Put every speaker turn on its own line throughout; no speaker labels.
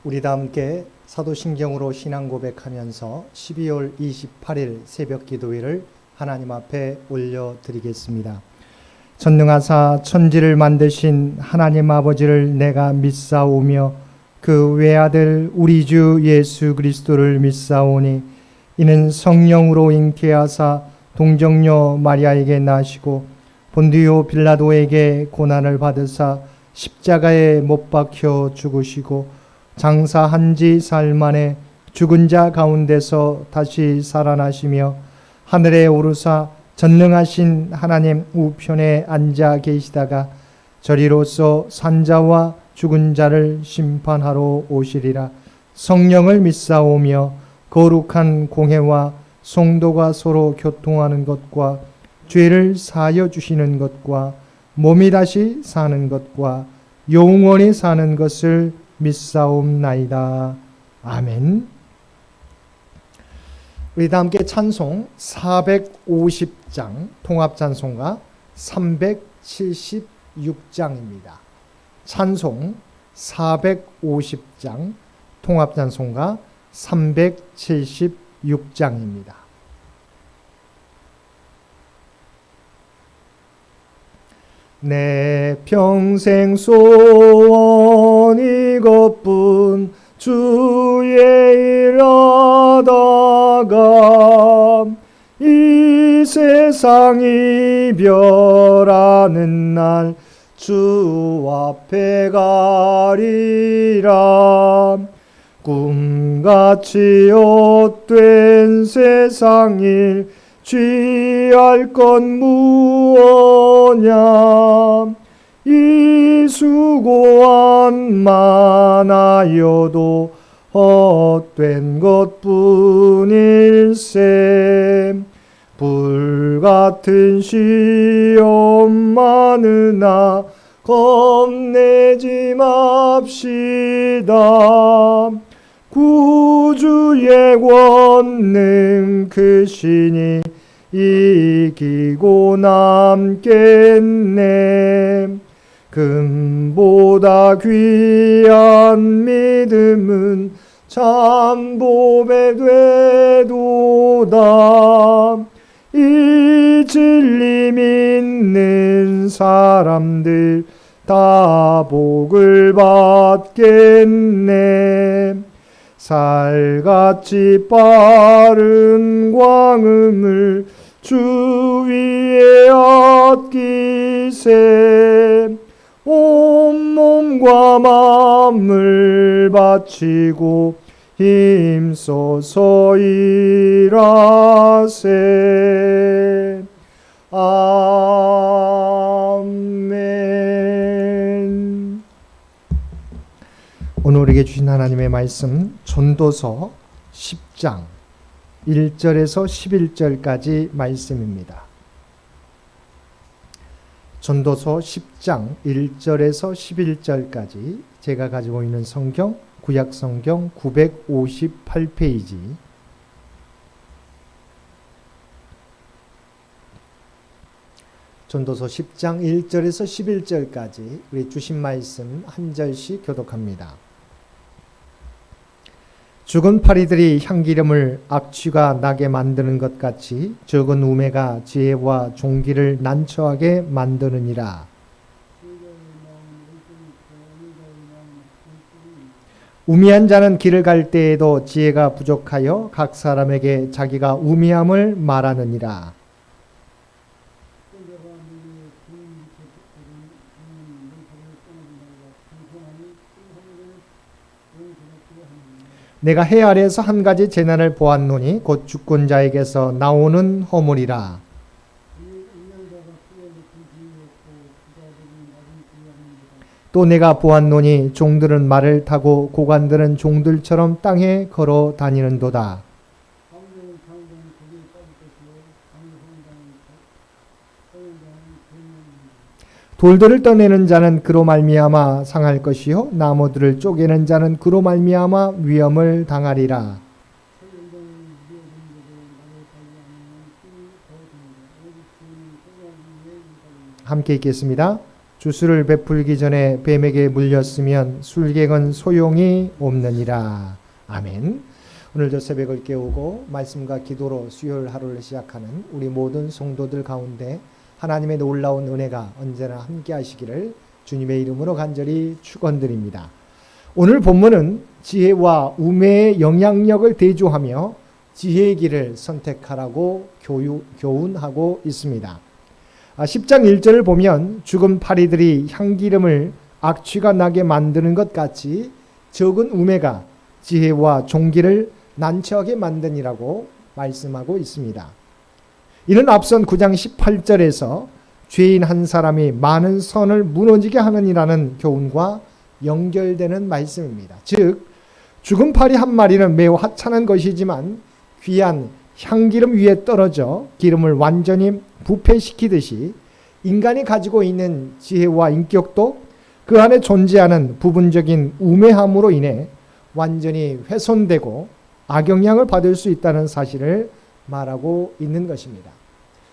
우리 다 함께 사도신경으로 신앙 고백하면서 12월 28일 새벽 기도회를 하나님 앞에 올려드리겠습니다. 전능하사 천지를 만드신 하나님 아버지를 내가 믿사오며 그 외아들 우리 주 예수 그리스도를 믿사오니 이는 성령으로 잉태하사 동정녀 마리아에게 나시고 본디오 빌라도에게 고난을 받으사 십자가에 못 박혀 죽으시고 장사한 지 사흘 만에 죽은 자 가운데서 다시 살아나시며 하늘에 오르사 전능하신 하나님 우편에 앉아 계시다가 저리로서 산자와 죽은 자를 심판하러 오시리라. 성령을 믿사오며 거룩한 공회와 성도가 서로 교통하는 것과 죄를 사하여 주시는 것과 몸이 다시 사는 것과 영원히 사는 것을 믿사옵나이다. 아멘. 우리 다 함께 찬송 450장 통합찬송가 376장입니다. 찬송 450장 통합찬송가 376장입니다. 내 평생 소원 이것뿐 주의 일 하다가 이 세상 이별하는 날 주 앞에 가리라. 꿈같이 헛된 세상 일 취할 건 무엇냐. 이 수고한 많아여도 헛된 것뿐일세. 불같은 시험 많으나 겁내지 맙시다. 구주의 권능 크시니 이기고 남겠네. 금보다 귀한 믿음은 참 보배 되도다. 이 진리 믿는 사람들 다 복을 받겠네. 살같이 빠른 광음을 주 위에 아끼세. 온몸과 마음을 바치고 힘써서 일하세. 아멘. 오늘 우리에게 주신 하나님의 말씀 전도서 10장 1절에서 11절까지 말씀입니다. 전도서 10장 1절에서 11절까지 제가 가지고 있는 성경 구약성경 958페이지 전도서 10장 1절에서 11절까지 우리 주신 말씀 한 절씩 교독합니다. 죽은 파리들이 향기름을 악취가 나게 만드는 것 같이 적은 우매가 지혜와 종기를 난처하게 만드느니라. 우미한 자는 길을 갈 때에도 지혜가 부족하여 각 사람에게 자기가 우미함을 말하느니라. 내가 해 아래에서 한 가지 재난을 보았노니 곧 죽은 자에게서 나오는 허물이라. 또 내가 보았노니 종들은 말을 타고 고관들은 종들처럼 땅에 걸어 다니는도다. 돌들을 떠내는 자는 그로 말미암아 상할 것이요 나무들을 쪼개는 자는 그로 말미암아 위험을 당하리라. 함께 읽겠습니다. 주술을 베풀기 전에 뱀에게 물렸으면 술객은 소용이 없느니라. 아멘. 오늘도 새벽을 깨우고 말씀과 기도로 수요일 하루를 시작하는 우리 모든 성도들 가운데 하나님의 놀라운 은혜가 언제나 함께 하시기를 주님의 이름으로 간절히 축원드립니다. 오늘 본문은 지혜와 우매의 영향력을 대조하며 지혜의 길을 선택하라고 교훈하고 있습니다. 10장 1절을 보면 죽은 파리들이 향기름을 악취가 나게 만드는 것 같이 적은 우매가 지혜와 종기를 난처하게 만드니라고 말씀하고 있습니다. 이는 앞선 9장 18절에서 죄인 한 사람이 많은 선을 무너지게 하느니라는 교훈과 연결되는 말씀입니다. 즉 죽은 파리 한 마리는 매우 하찮은 것이지만 귀한 향기름 위에 떨어져 기름을 완전히 부패시키듯이 인간이 가지고 있는 지혜와 인격도 그 안에 존재하는 부분적인 우매함으로 인해 완전히 훼손되고 악영향을 받을 수 있다는 사실을 말하고 있는 것입니다.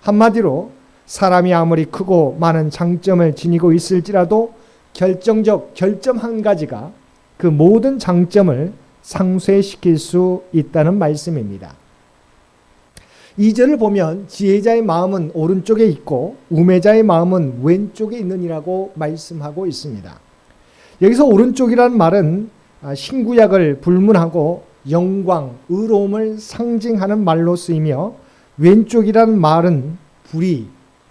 한마디로 사람이 아무리 크고 많은 장점을 지니고 있을지라도 결정적 결점 한 가지가 그 모든 장점을 상쇄시킬 수 있다는 말씀입니다. 2절을 보면 지혜자의 마음은 오른쪽에 있고 우매자의 마음은 왼쪽에 있느니라고 말씀하고 있습니다. 여기서 오른쪽이라는 말은 신구약을 불문하고 영광, 의로움을 상징하는 말로 쓰이며 왼쪽이라는 말은 불의,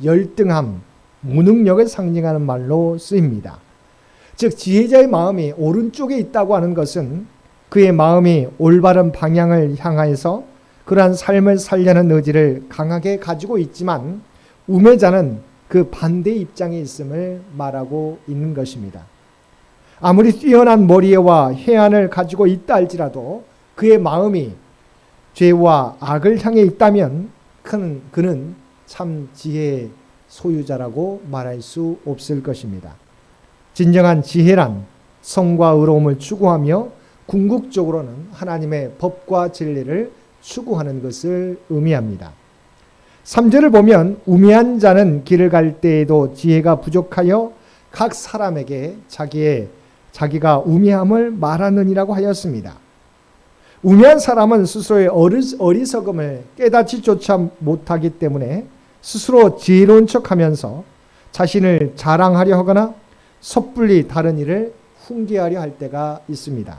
열등함, 무능력을 상징하는 말로 쓰입니다. 즉 지혜자의 마음이 오른쪽에 있다고 하는 것은 그의 마음이 올바른 방향을 향하여서 그러한 삶을 살려는 의지를 강하게 가지고 있지만 우매자는 그 반대 입장에 있음을 말하고 있는 것입니다. 아무리 뛰어난 머리와 해안을 가지고 있다 할지라도 그의 마음이 죄와 악을 향해 있다면 그는 참 지혜의 소유자라고 말할 수 없을 것입니다. 진정한 지혜란 성과 의로움을 추구하며 궁극적으로는 하나님의 법과 진리를 추구하는 것을 의미합니다. 3절을 보면 우매한 자는 길을 갈 때에도 지혜가 부족하여 각 사람에게 자기가 우매함을 말하느니라고 하였습니다. 우매한 사람은 스스로의 어리석음을 깨닫지조차 못하기 때문에 스스로 지혜로운 척하면서 자신을 자랑하려 하거나 섣불리 다른 일을 훈계하려 할 때가 있습니다.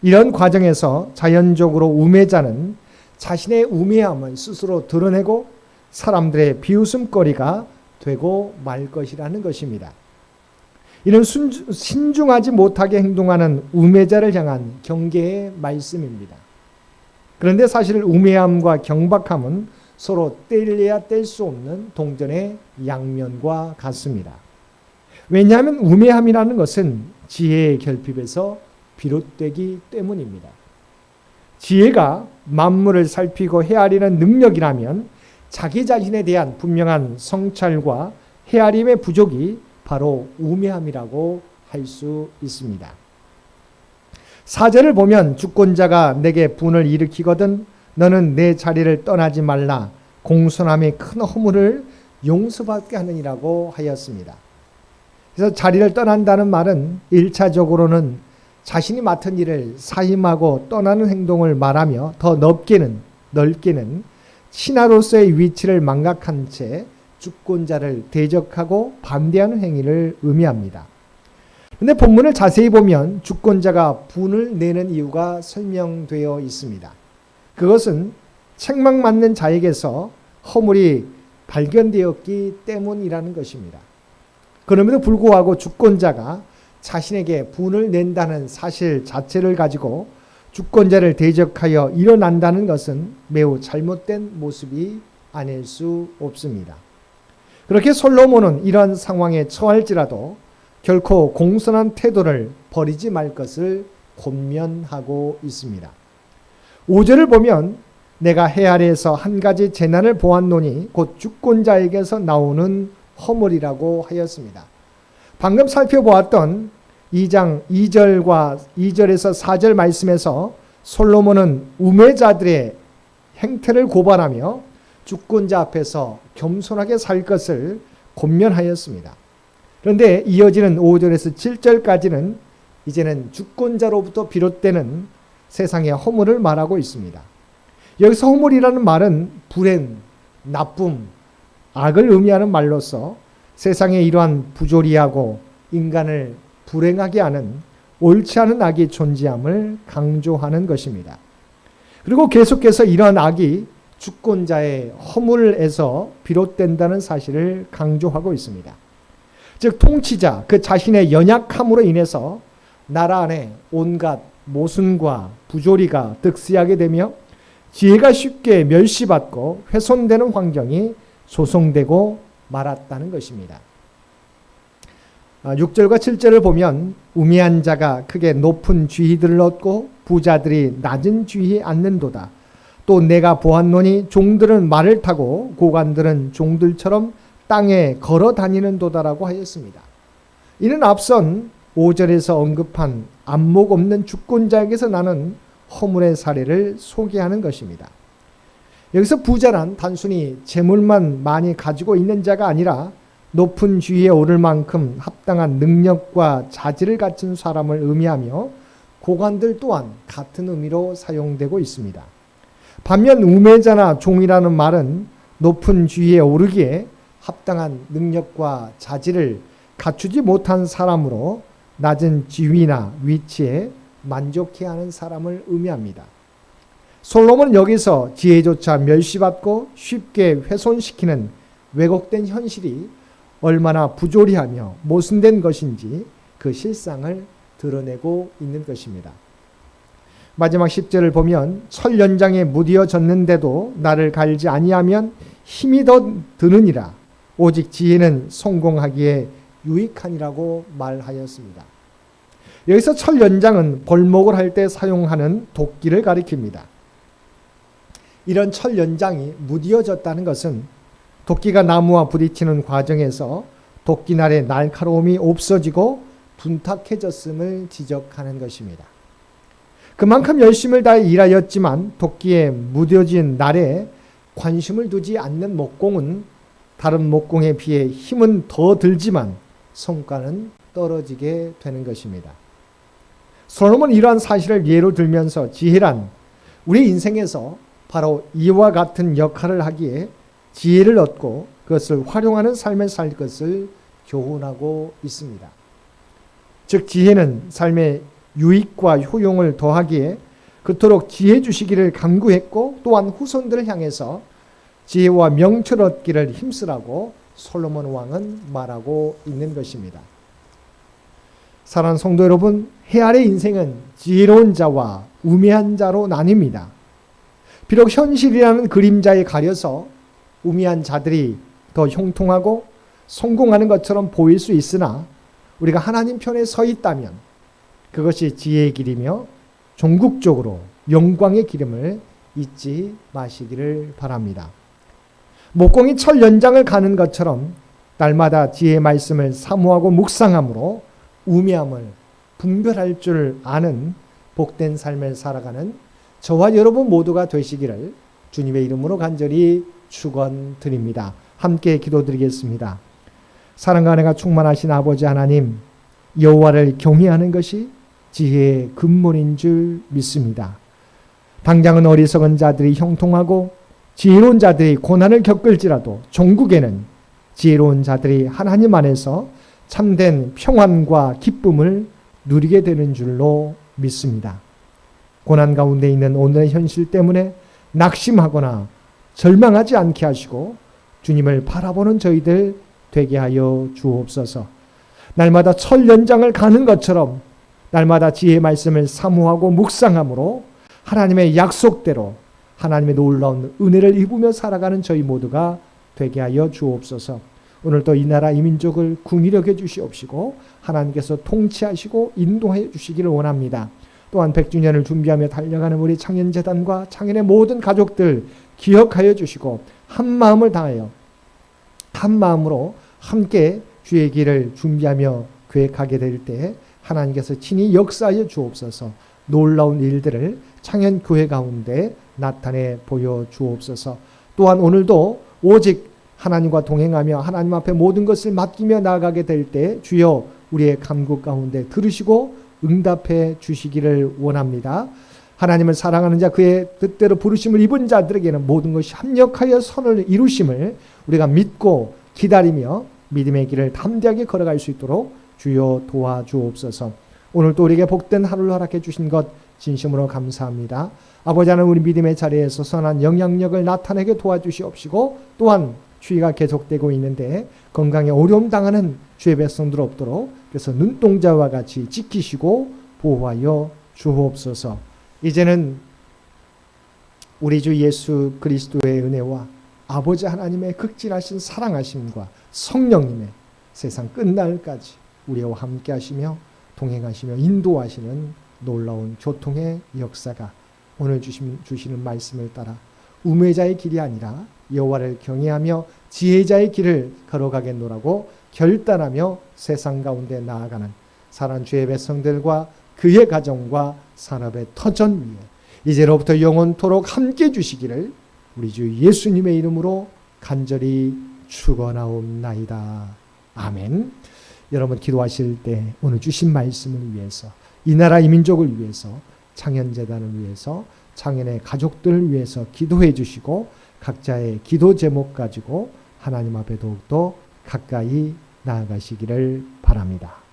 이런 과정에서 자연적으로 우매자는 자신의 우매함을 스스로 드러내고 사람들의 비웃음거리가 되고 말 것이라는 것입니다. 이는 신중하지 못하게 행동하는 우매자를 향한 경계의 말씀입니다. 그런데 사실 우매함과 경박함은 서로 떼려야 뗄 수 없는 동전의 양면과 같습니다. 왜냐하면 우매함이라는 것은 지혜의 결핍에서 비롯되기 때문입니다. 지혜가 만물을 살피고 헤아리는 능력이라면 자기 자신에 대한 분명한 성찰과 헤아림의 부족이 바로 우매함이라고 할 수 있습니다. 4절을 보면 주권자가 내게 분을 일으키거든 너는 내 자리를 떠나지 말라 공손함이 큰 허물을 용서받게 하느니라고 하였습니다. 그래서 자리를 떠난다는 말은 1차적으로는 자신이 맡은 일을 사임하고 떠나는 행동을 말하며 더 넓게는 신하로서의 위치를 망각한 채 주권자를 대적하고 반대하는 행위를 의미합니다. 그런데 본문을 자세히 보면 주권자가 분을 내는 이유가 설명되어 있습니다. 그것은 책망 맞는 자에게서 허물이 발견되었기 때문이라는 것입니다. 그럼에도 불구하고 주권자가 자신에게 분을 낸다는 사실 자체를 가지고 주권자를 대적하여 일어난다는 것은 매우 잘못된 모습이 아닐 수 없습니다. 그렇게 솔로몬은 이러한 상황에 처할지라도 결코 공손한 태도를 버리지 말 것을 권면하고 있습니다. 5절을 보면 내가 해 아래에서 한 가지 재난을 보았노니 곧 주권자에게서 나오는 허물이라고 하였습니다. 방금 살펴보았던 2장 2절에서 4절 말씀에서 솔로몬은 우매자들의 행태를 고발하며 주권자 앞에서 겸손하게 살 것을 권면하였습니다. 그런데 이어지는 5절에서 7절까지는 이제는 주권자로부터 비롯되는 세상의 허물을 말하고 있습니다. 여기서 허물이라는 말은 불행, 나쁨, 악을 의미하는 말로서 세상에 이러한 부조리하고 인간을 불행하게 하는 옳지 않은 악이 존재함을 강조하는 것입니다. 그리고 계속해서 이러한 악이 주권자의 허물에서 비롯된다는 사실을 강조하고 있습니다. 즉 통치자 그 자신의 연약함으로 인해서 나라 안에 온갖 모순과 부조리가 득세하게 되며 지혜가 쉽게 멸시받고 훼손되는 환경이 조성되고 말았다는 것입니다. 6절과 7절을 보면 우매한 자가 크게 높은 지위들을 얻고 부자들이 낮은 지위에 앉는도다. 또 내가 보았노니 종들은 말을 타고 고관들은 종들처럼 땅에 걸어 다니는 도다라고 하였습니다. 이는 앞선 5절에서 언급한 안목 없는 주권자에게서 나는 허물의 사례를 소개하는 것입니다. 여기서 부자란 단순히 재물만 많이 가지고 있는 자가 아니라 높은 지위에 오를 만큼 합당한 능력과 자질을 갖춘 사람을 의미하며 고관들 또한 같은 의미로 사용되고 있습니다. 반면 우매자나 종이라는 말은 높은 지위에 오르기에 합당한 능력과 자질을 갖추지 못한 사람으로 낮은 지위나 위치에 만족해하는 사람을 의미합니다. 솔로몬은 여기서 지혜조차 멸시받고 쉽게 훼손시키는 왜곡된 현실이 얼마나 부조리하며 모순된 것인지 그 실상을 드러내고 있는 것입니다. 마지막 10절을 보면 철연장에 무디어졌는데도 나를 갈지 아니하면 힘이 더 드느니라. 오직 지혜는 성공하기에 유익하니라고 말하였습니다. 여기서 철연장은 벌목을 할 때 사용하는 도끼를 가리킵니다. 이런 철연장이 무디어졌다는 것은 도끼가 나무와 부딪히는 과정에서 도끼날의 날카로움이 없어지고 둔탁해졌음을 지적하는 것입니다. 그만큼 열심을 다해 일하였지만 도끼에 무뎌진 날에 관심을 두지 않는 목공은 다른 목공에 비해 힘은 더 들지만 성과는 떨어지게 되는 것입니다. 솔로몬은 이러한 사실을 예로 들면서 지혜란 우리 인생에서 바로 이와 같은 역할을 하기에 지혜를 얻고 그것을 활용하는 삶을 살 것을 교훈하고 있습니다. 즉 지혜는 삶의 유익과 효용을 더하기에 그토록 지혜 주시기를 간구했고 또한 후손들을 향해서 지혜와 명철을 얻기를 힘쓰라고 솔로몬 왕은 말하고 있는 것입니다. 사랑하는 성도 여러분, 해 아래 인생은 지혜로운 자와 우매한 자로 나뉩니다. 비록 현실이라는 그림자에 가려서 우매한 자들이 더 형통하고 성공하는 것처럼 보일 수 있으나 우리가 하나님 편에 서 있다면 그것이 지혜의 길이며 종국적으로 영광의 기름을 잊지 마시기를 바랍니다. 목공이 철 연장을 가는 것처럼 날마다 지혜의 말씀을 사모하고 묵상함으로 우매함을 분별할 줄 아는 복된 삶을 살아가는 저와 여러분 모두가 되시기를 주님의 이름으로 간절히 축원드립니다. 함께 기도드리겠습니다. 사랑과 은혜가 충만하신 아버지 하나님, 여호와를 경외하는 것이 지혜의 근본인 줄 믿습니다. 당장은 어리석은 자들이 형통하고 지혜로운 자들이 고난을 겪을지라도 종국에는 지혜로운 자들이 하나님 안에서 참된 평안과 기쁨을 누리게 되는 줄로 믿습니다. 고난 가운데 있는 오늘의 현실 때문에 낙심하거나 절망하지 않게 하시고 주님을 바라보는 저희들 되게 하여 주옵소서. 날마다 철 연장을 가는 것처럼 날마다 지혜의 말씀을 사모하고 묵상함으로 하나님의 약속대로 하나님의 놀라운 은혜를 입으며 살아가는 저희 모두가 되게 하여 주옵소서. 오늘도 이 나라 이 민족을 궁일하게 주시옵시고 하나님께서 통치하시고 인도해 주시기를 원합니다. 또한 100주년을 준비하며 달려가는 우리 창현재단과 창현의 모든 가족들 기억하여 주시고 한 마음을 다하여 한 마음으로 함께 주의 길을 준비하며 계획하게 될 때 하나님께서 친히 역사하여 주옵소서. 놀라운 일들을 창현교회 가운데 나타내 보여 주옵소서. 또한 오늘도 오직 하나님과 동행하며 하나님 앞에 모든 것을 맡기며 나아가게 될 때 주여 우리의 간구 가운데 들으시고 응답해 주시기를 원합니다. 하나님을 사랑하는 자, 그의 뜻대로 부르심을 입은 자들에게는 모든 것이 합력하여 선을 이루심을 우리가 믿고 기다리며 믿음의 길을 담대하게 걸어갈 수 있도록 주여 도와주옵소서. 오늘도 우리에게 복된 하루를 허락해 주신 것 진심으로 감사합니다. 아버지 하나님, 우리 믿음의 자리에서 선한 영향력을 나타내게 도와주시옵시고, 또한 추위가 계속되고 있는데 건강에 어려움 당하는 주의 백성들 없도록 그래서 눈동자와 같이 지키시고 보호하여 주옵소서. 이제는 우리 주 예수 그리스도의 은혜와 아버지 하나님의 극진하신 사랑하심과 성령님의 세상 끝날까지 우리와 함께 하시며 동행하시며 인도하시는 놀라운 교통의 역사가 오늘 주시는 말씀을 따라 우매자의 길이 아니라 여호와를 경외하며 지혜자의 길을 걸어가겠노라고 결단하며 세상 가운데 나아가는 사랑하는 주의 백성들과 그의 가정과 산업의 터전 위에 이제로부터 영원토록 함께 주시기를 우리 주 예수님의 이름으로 간절히 축원하옵나이다. 아멘. 여러분 기도하실 때 오늘 주신 말씀을 위해서, 이 나라 이 민족을 위해서, 창현재단을 위해서, 창현의 가족들을 위해서 기도해 주시고 각자의 기도 제목 가지고 하나님 앞에 더욱더 가까이 나아가시기를 바랍니다.